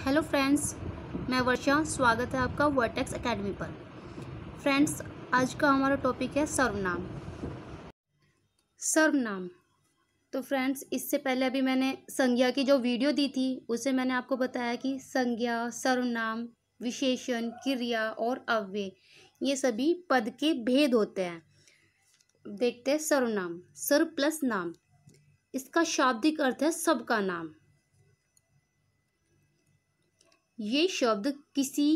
Hello friends, मैं वर्षा। स्वागत है आपका वर्टेक्स एकेडमी पर। फ्रेंड्स, आज का हमारा टॉपिक है सर्वनाम। सर्वनाम तो फ्रेंड्स, इससे पहले अभी मैंने संज्ञा की जो वीडियो दी थी उसे मैंने आपको बताया कि संज्ञा, सर्वनाम, विशेषण, क्रिया और अव्यय ये सभी पद के भेद होते हैं। देखते हैं सर्वनाम। सर्व प्लस नाम, इसका शाब्दिक अर्थ है सबका नाम। ये शब्द किसी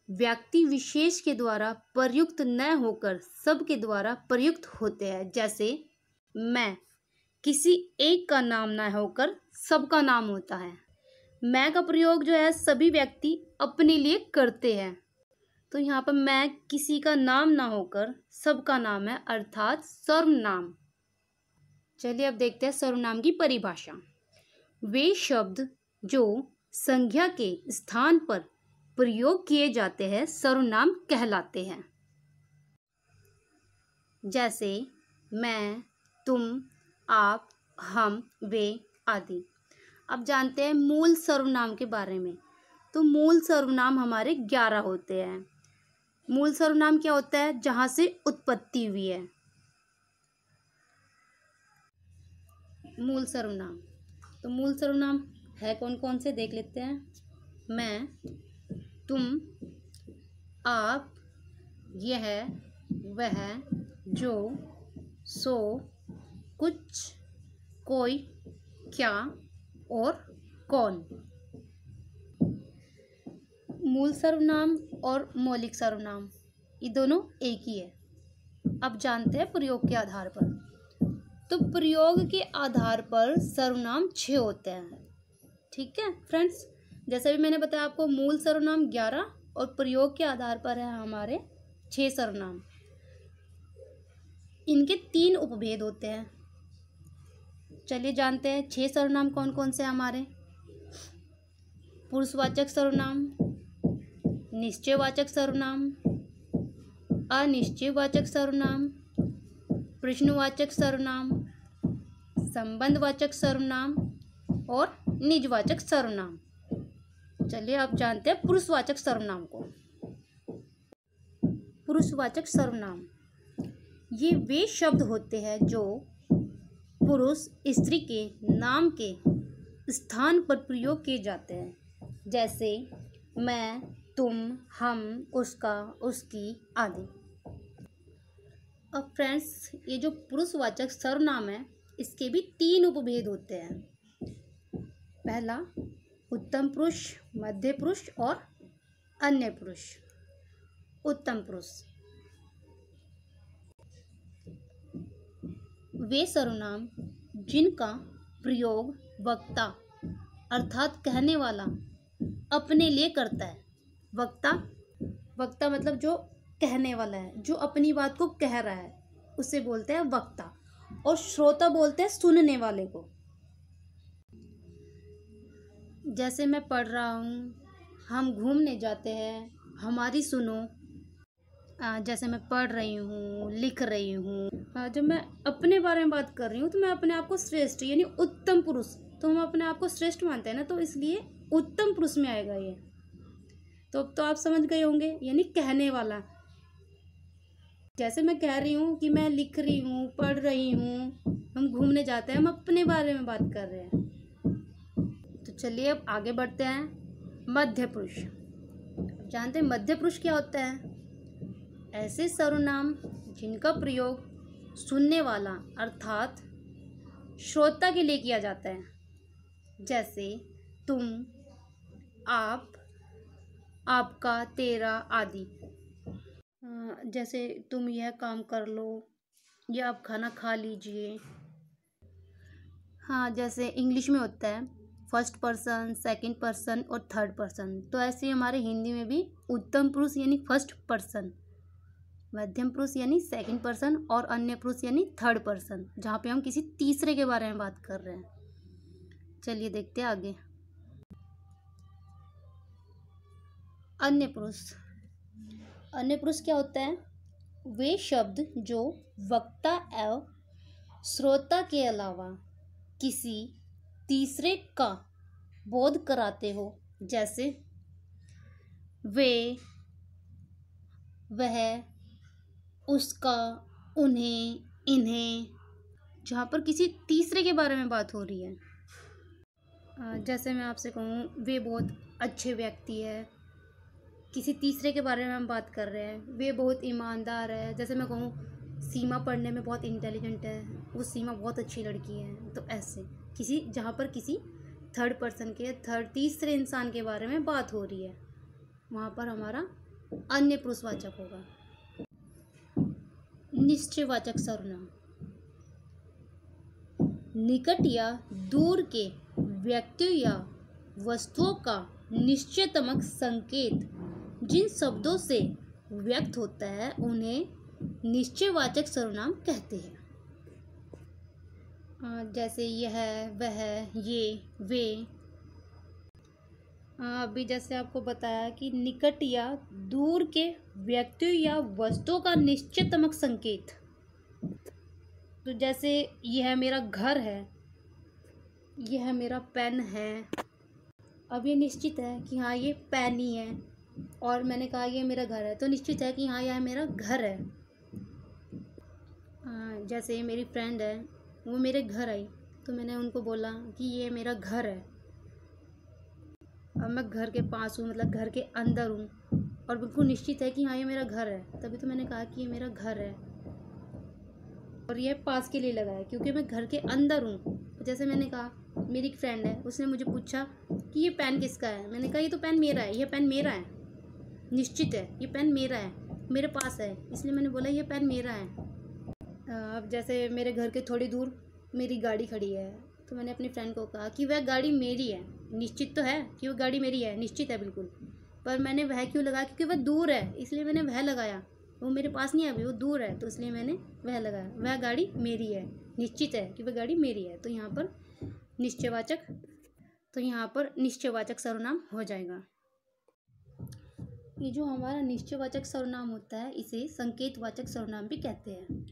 व्यक्ति विशेष के द्वारा प्रयुक्त न होकर सबके द्वारा प्रयुक्त होते हैं। जैसे मैं, किसी एक का नाम न होकर सबका नाम होता है। मैं का प्रयोग जो है सभी व्यक्ति अपने लिए करते हैं। तो यहाँ पर मैं किसी का नाम ना होकर सबका नाम है, अर्थात सर्वनाम। चलिए अब देखते हैं सर्वनाम की परिभाषा। वे शब्द जो संज्ञा के स्थान पर प्रयोग किए जाते हैं सर्वनाम कहलाते हैं। जैसे मैं, तुम, आप, हम, वे आदि। अब जानते हैं मूल सर्वनाम के बारे में। तो मूल सर्वनाम हमारे 11 होते हैं। मूल सर्वनाम क्या होता है? जहाँ से उत्पत्ति हुई है। मूल सर्वनाम तो मूल सर्वनाम है कौन कौन से देख लेते हैं। मैं, तुम, आप, यह, वह, जो, सो, कुछ, कोई, क्या और कौन। मूल सर्वनाम और मौलिक सर्वनाम ये दोनों एक ही है। अब जानते हैं प्रयोग के आधार पर। तो प्रयोग के आधार पर सर्वनाम 6 होते हैं। ठीक है फ्रेंड्स, जैसे भी मैंने बताया आपको, मूल सर्वनाम 11 और प्रयोग के आधार पर है हमारे 6 सर्वनाम। इनके 3 उपभेद होते हैं। चलिए जानते हैं 6 सर्वनाम कौन कौन से हमारे। पुरुषवाचक सर्वनाम, निश्चयवाचक सर्वनाम, अनिश्चयवाचक सर्वनाम, प्रश्नवाचक सर्वनाम, संबंधवाचक सर्वनाम और निजवाचक सर्वनाम। चलिए अब जानते हैं पुरुषवाचक सर्वनाम को। पुरुषवाचक सर्वनाम ये वे शब्द होते हैं जो पुरुष स्त्री के नाम के स्थान पर प्रयोग किए जाते हैं। जैसे मैं, तुम, हम, उसका, उसकी आदि। अब फ्रेंड्स, ये जो पुरुषवाचक सर्वनाम है इसके भी 3 उपभेद होते हैं। पहला उत्तम पुरुष, मध्य पुरुष और अन्य पुरुष। उत्तम पुरुष वे सर्वनाम जिनका प्रयोग वक्ता अर्थात कहने वाला अपने लिए करता है। वक्ता मतलब जो कहने वाला है, जो अपनी बात को कह रहा है, उसे बोलते हैं वक्ता। और श्रोता बोलते हैं सुनने वाले को। जैसे मैं पढ़ रहा हूँ, हम घूमने जाते हैं, हमारी सुनो। जैसे मैं पढ़ रही हूँ, लिख रही हूँ। जब मैं अपने बारे में बात कर रही हूँ तो मैं अपने आप को श्रेष्ठ यानी उत्तम पुरुष, तो हम अपने आप को श्रेष्ठ मानते हैं ना, तो इसलिए उत्तम पुरुष में आएगा ये। तो अब तो आप समझ गए होंगे, यानी कहने वाला। जैसे मैं कह रही हूँ कि मैं लिख रही हूँ, पढ़ रही हूँ, हम घूमने जाते हैं, हम अपने बारे में बात कर रहे हैं। तो चलिए अब आगे बढ़ते हैं। मध्य पुरुष। जानते हैं मध्य पुरुष क्या होता है? ऐसे सर्वनाम जिनका प्रयोग सुनने वाला अर्थात श्रोता के लिए किया जाता है। जैसे तुम, आप, आपका, तेरा आदि। जैसे तुम यह काम कर लो या आप खाना खा लीजिए। हाँ, जैसे इंग्लिश में होता है फर्स्ट पर्सन, सेकंड पर्सन और थर्ड पर्सन, तो ऐसे हमारे हिंदी में भी उत्तम पुरुष यानी फर्स्ट पर्सन, मध्यम पुरुष यानी सेकंड पर्सन और अन्य पुरुष यानी थर्ड पर्सन, जहाँ पे हम किसी तीसरे के बारे में बात कर रहे हैं। चलिए देखते हैं आगे। अन्य पुरुष। अन्य पुरुष क्या होता है? वे शब्द जो वक्ता एवं श्रोता के अलावा किसी तीसरे का बोध कराते हो जैसे वे, वह, उसका, उन्हें, इन्हें, जहाँ पर किसी तीसरे के बारे में बात हो रही है। जैसे मैं आपसे कहूँ वे बहुत अच्छे व्यक्ति है, किसी तीसरे के बारे में हम बात कर रहे हैं, वे बहुत ईमानदार है। जैसे मैं कहूँ सीमा पढ़ने में बहुत इंटेलिजेंट है, वो सीमा बहुत अच्छी लड़की है। तो ऐसे किसी, जहाँ पर किसी थर्ड पर्सन के, तीसरे इंसान के बारे में बात हो रही है, वहाँ पर हमारा अन्य पुरुषवाचक होगा। निश्चयवाचक सर्वनाम, निकट या दूर के व्यक्तियों या वस्तुओं का निश्चयतमक संकेत जिन शब्दों से व्यक्त होता है उन्हें निश्चयवाचक सर्वनाम कहते हैं। जैसे यह, वह, ये, वे। अभी जैसे आपको बताया कि निकट या दूर के व्यक्तियों या वस्तुओं का निश्चयतमक संकेत। तो जैसे यह मेरा घर है, यह मेरा पेन है। अब ये निश्चित है कि हाँ ये पेन ही है, और मैंने कहा ये मेरा घर है, तो निश्चित है कि हाँ यह मेरा घर है। जैसे मेरी फ्रेंड है, वो मेरे घर आई, तो मैंने उनको बोला कि ये मेरा घर है। अब मैं घर के पास हूँ, मतलब घर के अंदर हूँ, और बिल्कुल निश्चित है कि हाँ ये मेरा घर है, तभी तो मैंने कहा कि ये मेरा घर है। और ये पास के लिए लगा है क्योंकि मैं घर के अंदर हूँ। जैसे मैंने कहा मेरी एक फ्रेंड है, उसने मुझे पूछा कि ये पेन किसका है, मैंने कहा ये तो पेन मेरा है, ये पेन मेरा है, निश्चित है ये पेन मेरा है, मेरे पास है, इसलिए मैंने बोला ये पेन मेरा है। अब जैसे मेरे घर के थोड़ी दूर मेरी गाड़ी खड़ी है, तो मैंने अपनी फ्रेंड को कहा कि वह गाड़ी मेरी है। निश्चित तो है कि वो गाड़ी मेरी है, निश्चित है बिल्कुल, पर मैंने वह क्यों लगाया, क्योंकि वह दूर है इसलिए मैंने वह लगाया। वो मेरे पास नहीं है अभी, वो दूर है, तो इसलिए मैंने वह लगाया। वह गाड़ी मेरी है, निश्चित है कि वह गाड़ी मेरी है। तो यहाँ पर निश्चयवाचक सर्वनाम हो जाएगा। ये जो हमारा निश्चयवाचक सर्वनाम होता है इसे संकेतवाचक सर्वनाम भी कहते हैं।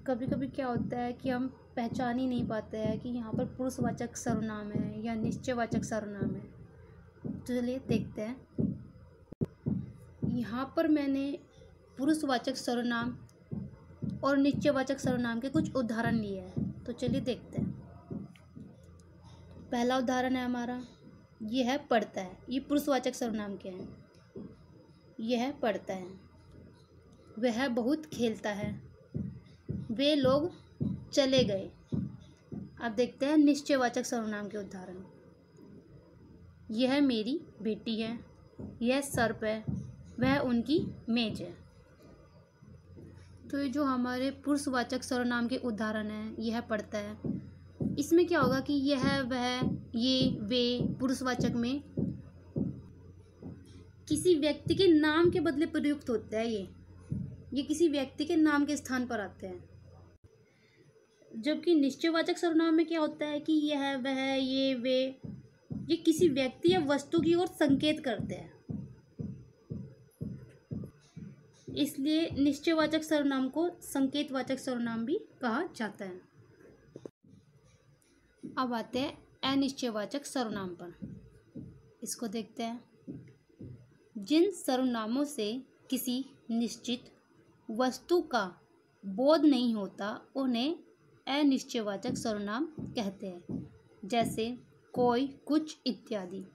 कभी कभी क्या होता है कि हम पहचान ही नहीं पाते हैं कि यहाँ पर पुरुषवाचक सर्वनाम है या निश्चयवाचक सर्वनाम है। तो चलिए देखते हैं। यहाँ पर मैंने पुरुषवाचक सर्वनाम और निश्चयवाचक सर्वनाम के कुछ उदाहरण लिए हैं, तो चलिए देखते हैं। पहला उदाहरण है हमारा, ये है पढ़ता है। ये पुरुषवाचक सर्वनाम क्या है? यह पढ़ता है। वह बहुत खेलता है। वे लोग चले गए। अब देखते हैं निश्चयवाचक सर्वनाम के उदाहरण। यह मेरी बेटी है। यह सर्प है। वह उनकी मेज है। तो ये जो हमारे पुरुषवाचक सर्वनाम के उदाहरण हैं, यह पढ़ता है, इसमें क्या होगा कि यह, वह, ये, वे पुरुषवाचक में किसी व्यक्ति के नाम के बदले प्रयुक्त होता है। ये किसी व्यक्ति के नाम के स्थान पर आते हैं। जबकि निश्चयवाचक सर्वनाम में क्या होता है कि यह, वह, ये, वे, ये किसी व्यक्ति या वस्तु की ओर संकेत करते हैं। इसलिए निश्चयवाचक सर्वनाम को संकेतवाचक सर्वनाम भी कहा जाता है। अब आते हैं अनिश्चयवाचक सर्वनाम पर। इसको देखते हैं। जिन सर्वनामों से किसी निश्चित वस्तु का बोध नहीं होता उन्हें अनिश्चयवाचक सर्वनाम कहते हैं। जैसे कोई, कुछ इत्यादि।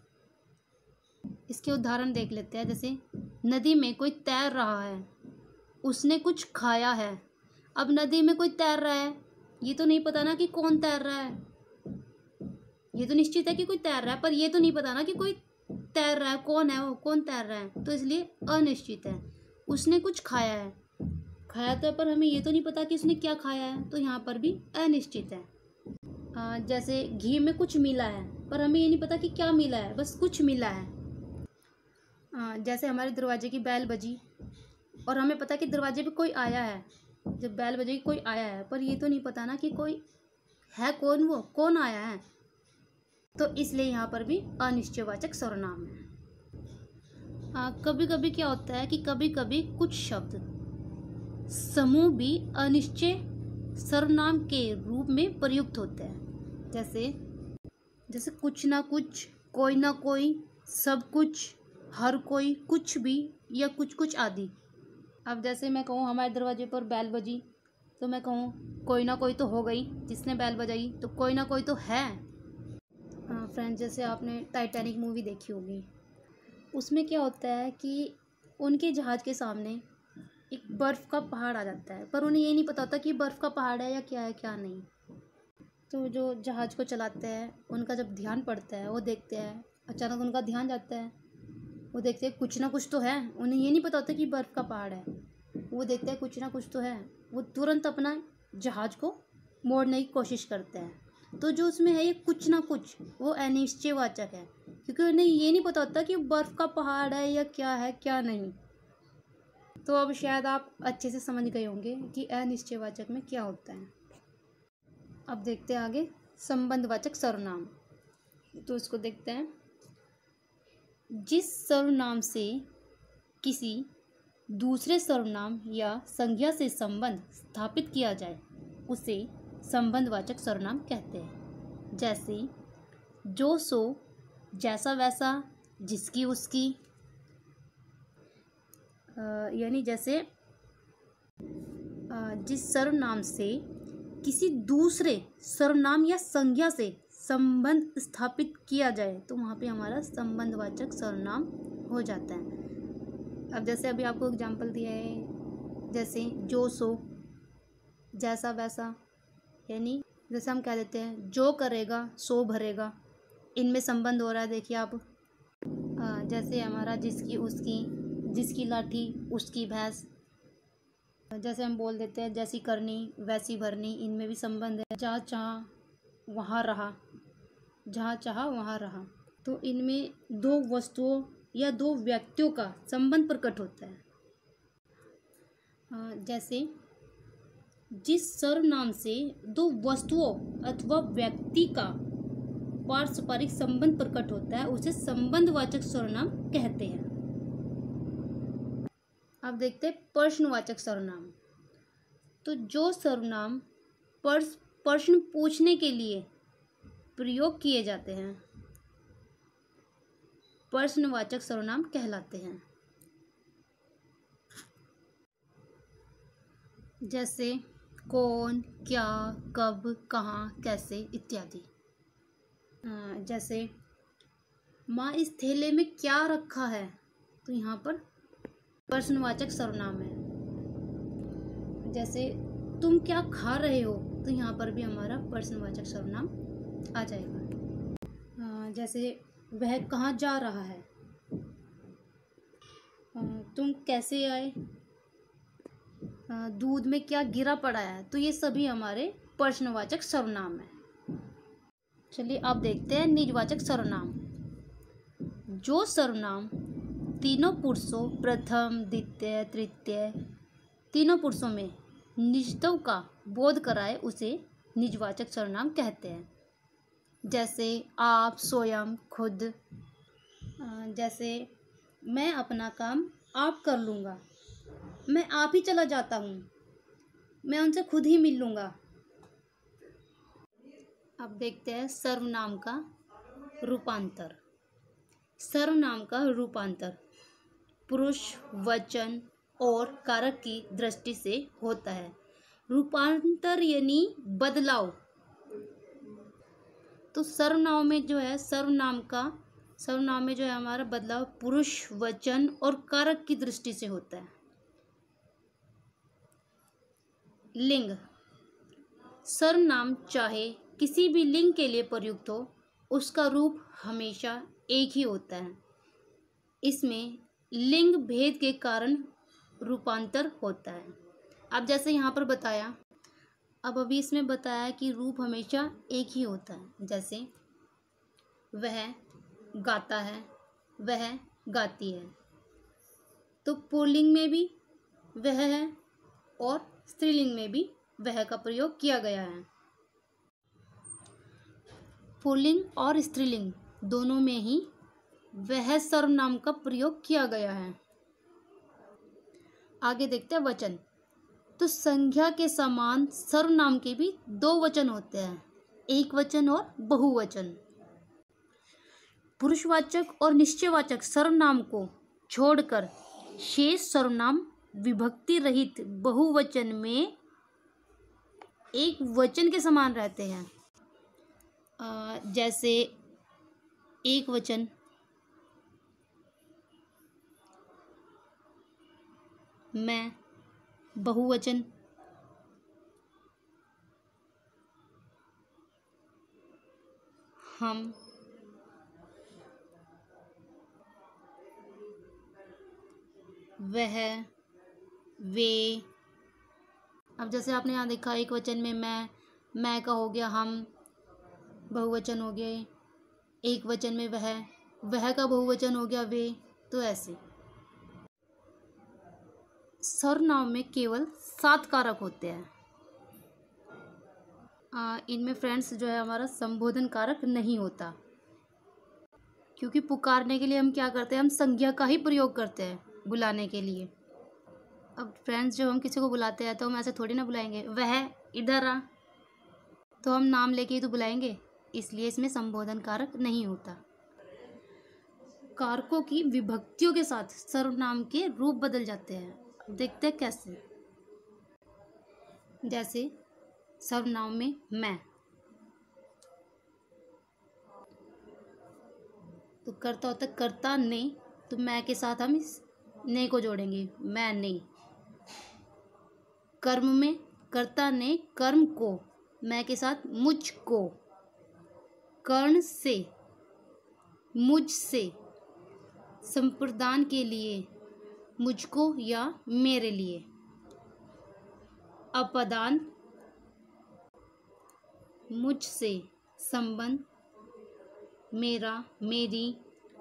इसके उदाहरण देख लेते हैं। जैसे नदी में कोई तैर रहा है। उसने कुछ खाया है। अब नदी में कोई तैर रहा है, ये तो नहीं पता ना कि कौन तैर रहा है। ये तो निश्चित है कि कोई तैर रहा है, पर ये तो नहीं पता ना कि कोई तैर रहा है, कौन है वो, कौन तैर रहा है, तो इसलिए अनिश्चित है। उसने कुछ खाया है। खाया तो है, पर हमें ये तो नहीं पता कि उसने क्या खाया है, तो यहाँ पर भी अनिश्चित है। जैसे घी में कुछ मिला है, पर हमें ये नहीं पता कि क्या मिला है, बस कुछ मिला है। जैसे हमारे दरवाजे की बैल बजी और हमें पता कि दरवाजे पे कोई आया है। जब बैल बजेगी कोई आया है, पर ये तो नहीं पता ना कि कोई है, कौन वो, कौन आया है, तो इसलिए यहाँ पर भी अनिश्चयवाचक सर्वनाम है। कभी कभी क्या होता है कि कभी कभी कुछ शब्द समूह भी अनिश्चय सर्वनाम के रूप में प्रयुक्त होते हैं। जैसे जैसे कुछ ना कुछ, कोई ना कोई, सब कुछ, हर कोई, कुछ भी, या कुछ कुछ आदि। अब जैसे मैं कहूँ हमारे दरवाजे पर बैल बजी, तो मैं कहूँ कोई ना कोई तो हो गई जिसने बैल बजाई, तो कोई ना कोई तो है। हाँ फ्रेंड्स, जैसे आपने टाइटैनिक मूवी देखी होगी, उसमें क्या होता है कि उनके जहाज़ के सामने एक बर्फ़ का पहाड़ आ जाता है, पर उन्हें ये नहीं पता होता कि बर्फ़ का पहाड़ है या क्या है क्या नहीं। तो जो जहाज़ को चलाते हैं उनका जब ध्यान पड़ता है, वो देखते हैं, अचानक उनका ध्यान जाता है, वो देखते हैं कुछ ना कुछ तो है। उन्हें ये नहीं पता होता कि बर्फ़ का पहाड़ है, वो देखते हैं कुछ ना कुछ तो है। वो तुरंत अपना जहाज़ को मोड़ने की कोशिश करते हैं। तो जो उसमें है ये कुछ ना कुछ, वो अनिश्चयवाचक है, क्योंकि उन्हें ये नहीं पता होता कि बर्फ़ का पहाड़ है या क्या है क्या नहीं। तो अब शायद आप अच्छे से समझ गए होंगे कि अनिश्चयवाचक में क्या होता है। अब देखते हैं आगे संबंधवाचक सर्वनाम। तो इसको देखते हैं। जिस सर्वनाम से किसी दूसरे सर्वनाम या संज्ञा से संबंध स्थापित किया जाए उसे संबंधवाचक सर्वनाम कहते हैं। जैसे जो सो, जैसा वैसा, जिसकी उसकी। यानी जैसे जिस सर्वनाम से किसी दूसरे सर्वनाम या संज्ञा से संबंध स्थापित किया जाए तो वहाँ पे हमारा संबंधवाचक सर्वनाम हो जाता है। अब जैसे अभी आपको एग्जांपल दिया है, जैसे जो सो, जैसा वैसा, यानी जैसे हम कह देते हैं जो करेगा सो भरेगा, इनमें संबंध हो रहा है। देखिए आप, जैसे हमारा जिसकी उसकी, जिसकी लाठी उसकी भैंस, जैसे हम बोल देते हैं जैसी करनी वैसी भरनी, इनमें भी संबंध है। जहाँ चाहा वहाँ रहा, जहाँ चाहा वहाँ रहा। तो इनमें दो वस्तुओं या दो व्यक्तियों का संबंध प्रकट होता है। जैसे जिस सर्वनाम से दो वस्तुओं अथवा व्यक्ति का पारस्परिक संबंध प्रकट होता है उसे संबंधवाचक सर्वनाम कहते हैं। अब देखते हैं प्रश्नवाचक सर्वनाम। तो जो सर्वनाम प्रश्न पूछने के लिए प्रयोग किए जाते हैं प्रश्नवाचक सर्वनाम कहलाते हैं। जैसे कौन, क्या, कब, कहाँ, कैसे इत्यादि। जैसे माँ इस थैले में क्या रखा है, तो यहाँ पर प्रश्नवाचक सर्वनाम है। जैसे तुम क्या खा रहे हो, तो यहाँ पर भी हमारा प्रश्नवाचक सर्वनाम आ जाएगा। जैसे वह कहाँ जा रहा है, तुम कैसे आए, दूध में क्या गिरा पड़ा है, तो ये सभी हमारे प्रश्नवाचक सर्वनाम है। चलिए अब देखते हैं निजवाचक सर्वनाम। जो सर्वनाम तीनों पुरुषों प्रथम, द्वितीय, तृतीय तीनों पुरुषों में निजत्व का बोध कराए उसे निजवाचक सर्वनाम कहते हैं। जैसे आप, स्वयं, खुद। जैसे मैं अपना काम आप कर लूँगा, मैं आप ही चला जाता हूँ, मैं उनसे खुद ही मिल लूँगा। अब देखते हैं सर्वनाम का रूपांतर। सर्वनाम का रूपांतर पुरुष, वचन और कारक की दृष्टि से होता है। रूपांतर यानी बदलाव। तो सर्वनाम में जो है सर्वनाम में जो है हमारा बदलाव पुरुष, वचन और कारक की दृष्टि से होता है। लिंग। सर्वनाम चाहे किसी भी लिंग के लिए प्रयुक्त हो, उसका रूप हमेशा एक ही होता है। इसमें लिंग भेद के कारण रूपांतर होता है। अब जैसे यहाँ पर बताया, अब अभी इसमें बताया कि रूप हमेशा एक ही होता है। जैसे वह गाता है, वह गाती है, तो पुल्लिंग में भी वह है और स्त्रीलिंग में भी वह का प्रयोग किया गया है। पुल्लिंग और स्त्रीलिंग दोनों में ही वह सर्वनाम का प्रयोग किया गया है। आगे देखते हैं वचन। तो संज्ञा के समान सर्वनाम के भी दो वचन होते हैं, एक वचन और बहुवचन। पुरुषवाचक और निश्चयवाचक सर्वनाम को छोड़कर शेष सर्वनाम विभक्ति रहित बहुवचन में एक वचन के समान रहते हैं। जैसे एक वचन, मैं, बहुवचन, हम, वह, वे। अब जैसे आपने यहाँ देखा एक वचन में मैं का हो गया हम, बहुवचन हो गए। एक वचन में वह का बहुवचन हो गया वे। तो ऐसे सर्वनाम में केवल 7 कारक होते हैं। इनमें फ्रेंड्स जो है हमारा संबोधन कारक नहीं होता, क्योंकि पुकारने के लिए हम क्या करते हैं, हम संज्ञा का ही प्रयोग करते हैं बुलाने के लिए। अब फ्रेंड्स जब हम किसी को बुलाते हैं तो हम ऐसे थोड़ी ना बुलाएंगे, वह इधर आ, तो हम नाम लेके ही तो बुलाएंगे, इसलिए इसमें संबोधन कारक नहीं होता। कारकों की विभक्तियों के साथ सर्वनाम के रूप बदल जाते हैं। अब देखते हैं कैसे। जैसे सर्वनाम में मैं, तो कर्ता होता है कर्ता ने, तो मैं के साथ हम इस ने को जोड़ेंगे, मैंने। कर्म में कर्ता ने कर्म को, मैं के साथ मुझको। कर्ण से मुझसे। संप्रदान के लिए मुझको या मेरे लिए। अपदान मुझसे, संबंध मेरा, मेरी।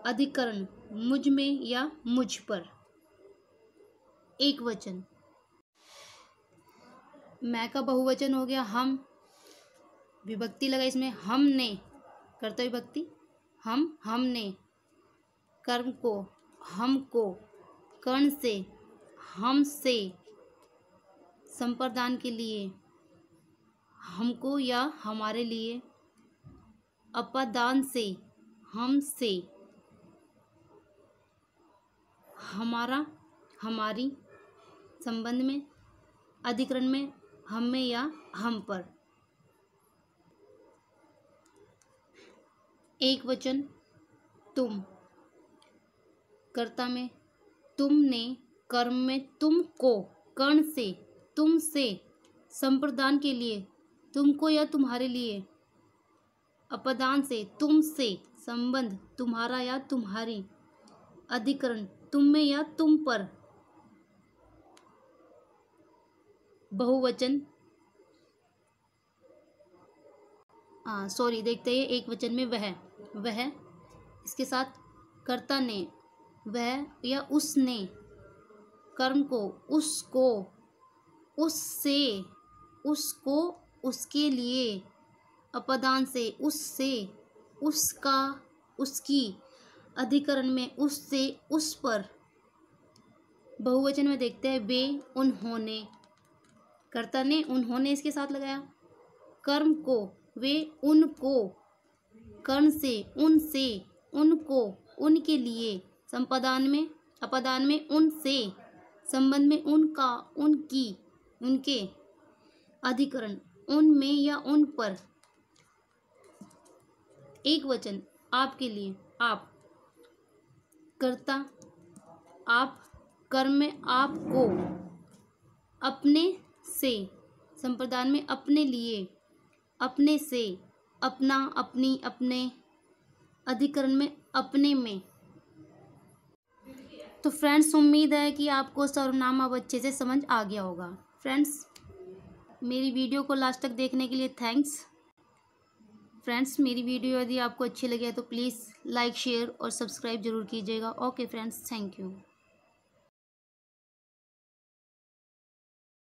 अधिकरण मुझ में या मुझ पर। एक वचन, मैं का बहुवचन हो गया हम, विभक्ति लगा इसमें हमने, कर्ता विभक्ति हम, हमने। कर्म को हमको, कर्ण से हमसे। संप्रदान के लिए हमको या हमारे लिए। अपदान से हमसे, हमारा, हमारी। संबंध में अधिकरण में हम में या हम पर। एक वचन तुम, कर्ता में तुमने, कर्म में तुमको, कर्ण से तुमसे। संप्रदान के लिए तुमको या तुम्हारे लिए। अपदान से तुमसे, संबंध तुम्हारा या तुम्हारी। अधिकरण तुम में या तुम पर। बहुवचन देखते हैं एक वचन में वह, इसके साथ कर्ता ने वह या उसने। कर्म को उसको, उससे, उसको, उसके लिए। अपदान से उससे, उसका, उसकी। अधिकरण में उससे, उस पर। बहुवचन में देखते हैं वे, उन्होंने। कर्ता ने उन्होंने इसके साथ लगाया। कर्म को वे, उनको। कर्ण से उनसे, उनको, उनके लिए। संप्रदान में अपदान में उनसे। संबंध में उनका, उनकी, उनके। अधिकरण उनमें या उन पर। एक वचन आपके लिए आप, कर्ता आप। कर्म में आपको। अपने से, संप्रदान में अपने लिए, अपने से। अपना, अपनी, अपने। अधिकरण में अपने में। तो फ्रेंड्स उम्मीद है कि आपको सर्वनाम अब अच्छे से समझ आ गया होगा। फ्रेंड्स मेरी वीडियो को लास्ट तक देखने के लिए थैंक्स। फ्रेंड्स मेरी वीडियो यदि आपको अच्छी लगे तो प्लीज़ लाइक, शेयर और सब्सक्राइब जरूर कीजिएगा। Okay friends, thank you.